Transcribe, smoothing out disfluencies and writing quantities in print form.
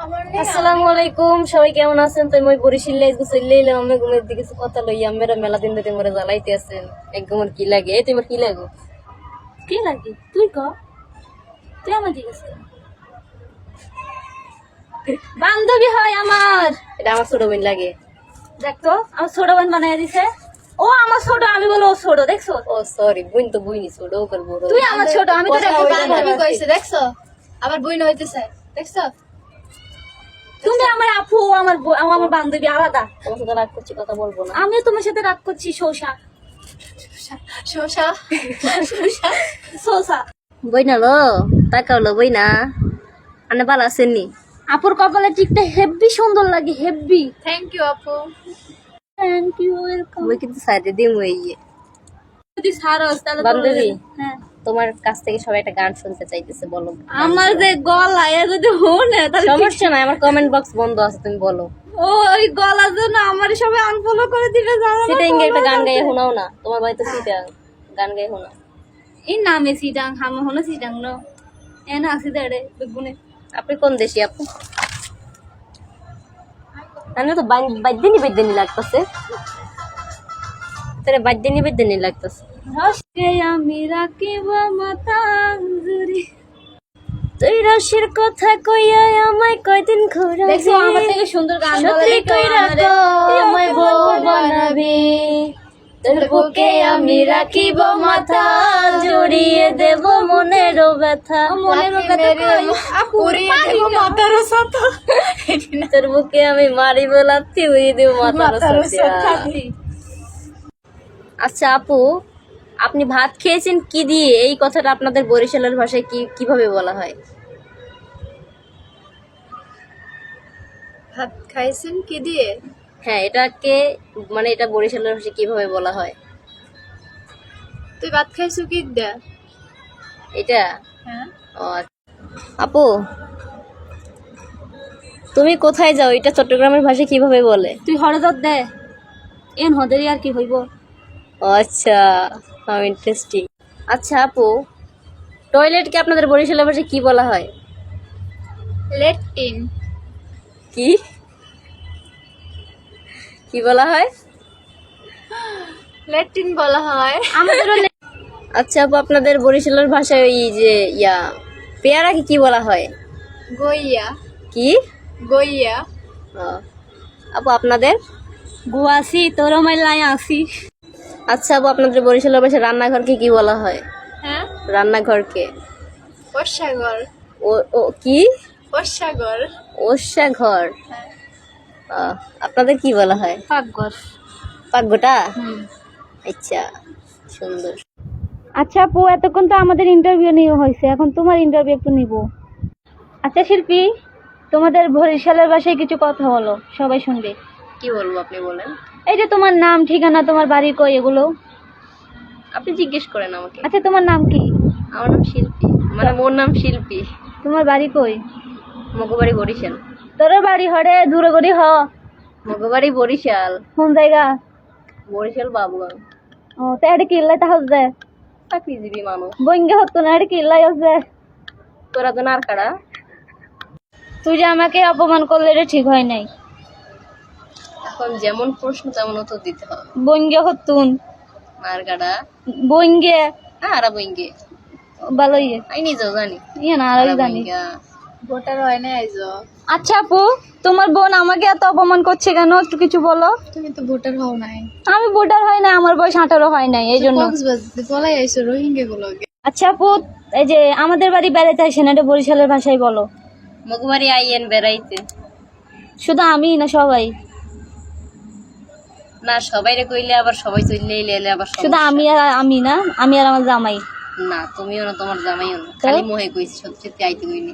আসসালামু আলাইকুম, সবাই কেমন আছেন? তো মই বরিশালে চললেইলাম আমি ঘুমের দিকে কিছু কথা লইয়া মেরা মেলা দিন ধরে মোরে জ্বালাইতে আছেন। একদম কি লাগে? এই তোমার কি লাগো? কি লাগে তুই ক, তুই আমার দিকে বান্ধবী হয় আমার। এটা আমার ছোট বোন লাগে। দেখতো আমার ছোট বোন বানাই দিছে। ও আমার ছোট, আমি বলো ও ছোট, দেখছো? ও সরি, বোন তো বোনই, ছোট ওর বড়। তুই আমার ছোট, আমি তো বান্ধবী কইছে, দেখছো? আবার বই হইতেছে, দেখছো? তুমি আমার আপু, আমার আমার বান্ধবী আলাদা। তোমার সাথে রাগ করছি, কথা বলবো না। আমিও তোমার সাথে রাগ করছি। শোষা শোষা শোষা বইনা লো, তাকাওলো বইনা। আনে ভালো আছেননি? আপুর কপালে টিকটা হেভি সুন্দর লাগে, হেভি। থ্যাংক ইউ আপু। Thank you, welcome. বই কিন্তু সাইডে দিম ওই যদি সারস তাহলে বান্ধবী, হ্যাঁ, তোমার কাছ থেকে সবাই একটা গান শুনতে চাইতেছে, বলো। আমার যে গলা এ যদি শুনে তাহলে সমস্যা নাই, আমার কমেন্ট বক্স বন্ধ আছে, তুমি বলো। ও ওই গলার জন্য আমার সবাই আনফলো করে দিবে, জানো না? সিটিং এ একটা গান গাইয়ে শোনাও না, তোমার বাড়িতে সিটিং গান গাইয়ে শোনাও। এই নামে সিটাং হাম হনো সিটাং ন এ না আসি দেড়ে বেগুনে। আপনি কোন দেশি আপু? আমি তো বাদ্যনি লাগতেছে, তোরে বাদ্যনি লাগতেছে। রসকে আমি রাখিব মাতাং জুরি। তুই রসের কথা কইয়া আমায় কয়দিন ঘোরা, দেখছো আমার থেকে সুন্দর গান বলে সত্যি দেখো কইরা আমারে। কও আমায় বউ বানাবি, তোর বুকে আমি রাখিব মাথা, জড়িয়ে দেব মনেরও ব্যথা, মনের কথা কই পুরি দেব মাতার সাথে। তোর বুকে আমি মারিব লাথি, উড়িয়ে দেব মাথার সাথে। ছাতি। আচ্ছা আপু, আপনি ভাত খেয়েছেন কি দিয়ে? এই কথাটা আপনাদের বরিশালের ভাষায় কিভাবে বলা হয়? ভাত খাইছেন কি দিয়ে? হ্যাঁ, এটাকে মানে এটা বরিশালের ভাষায় কিভাবে বলা হয়? তুই ভাত খাইছো কি দিয়ে? এটা হ্যাঁ, ও আচ্ছা। আপু, তুমি কোথায় যাও এটা চট্টগ্রামের ভাষায় কিভাবে বলে? তুই হরদত দে এন হদেরি আর কি হইব। ও আচ্ছা, হাউ ইন্টারেস্টিং। আচ্ছা আপু, টয়লেটকে আপনাদের বরিশালের ভাষায় কি বলা হয়? লেট্রিন। কি কি বলা হয়? লেট্রিন বলা হয়। আমাদেরও আচ্ছা আপু, আপনাদের বরিশালের ভাষায় ওই যে পেয়ারাকে কি বলা হয়? গইয়া। কি গইয়া। ও, আপু আপনাদের? গুয়াছি তোর মাইলাই আসি। আচ্ছা আপু, আপনাদের বরিশালের ভাষায় রান্নাঘরকে কি বলা হয়? হ্যাঁ, রান্নাঘরকে ওষাগর। ও ও কি? ওষাগর। ওষা ঘর। আপনাদের কি বলা হয়? পাকঘর। পাকঘরটা? আচ্ছা, সুন্দর। আচ্ছা আপু, এতক্ষণ তো আমাদের ইন্টারভিউ নিয়ে হয়েছে, এখন তোমার ইন্টারভিউ একটু নিব। আচ্ছা শিল্পী, তোমাদের বরিশালের ভাষায় কিছু কথা বলো, সবাই শুনবে। কি বলবো, আপনি বলেন। এই যে তোমার নাম, ঠিকানা, তোমার বাড়ি কই, এগুলো। আপনি জিজ্ঞেস করেন আমাকে। আচ্ছা তোমার নাম কি? আমার নাম শিল্পী, মানে মোর নাম শিল্পী। তোমার বাড়ি কই? মগবাড়ি বরিশাল। তোর বাড়ি হরে দূরে করি হ। মগবাড়ি বরিশাল। কোন জায়গা? বরিশাল বাবুগঞ্জ। ও তো এটা কিল্লাই তাহস দে চাকরিজীবী মানুষ। বঙ্গে হতো না, এটা কিল্লাই আছে। তোরা তো নারকাড়া। তুই যে আমাকে অপমান করলে এটা ঠিক হয় নাই। এখন যেমন প্রশ্ন তেমন উত্তর দিতে হবে। বঙ্গে হতুন নারকাড়া বঙ্গে আর বইঙ্গে ভালোই আই নিজেও জানি। ইয়ে না আরই জানি। ভোটার হয় না আইজো। আচ্ছা আপু, তোমার বোন আমাকে এত অপমান করছে কেন, একটু কিছু বলো। তুমি তো ভোটার হও নাই। আমি ভোটার হয় না, আমার বয়স 18 হয় নাই, এই জন্য। কক্সবাজার পলাই আইছো রোহিঙ্গা গুলোকে। আচ্ছা আপু, এই যে আমাদের বাড়ি বেড়াইতে আসেন, এটা বরিশালের ভাষায় বলো। মগবাড়ি আইয়েন বেড়াইতে। শুধু আমি না সবাই? না, সবাইরে কইলে আবার সবাই চললে এলে আবার শুধু সমস্যা। আমি না, আমি আর আমার জামাই। না, তুমিও না, তোমার জামাইও না, খালি মোহে কইছি, সত্যি সত্যি আইতে কইনি।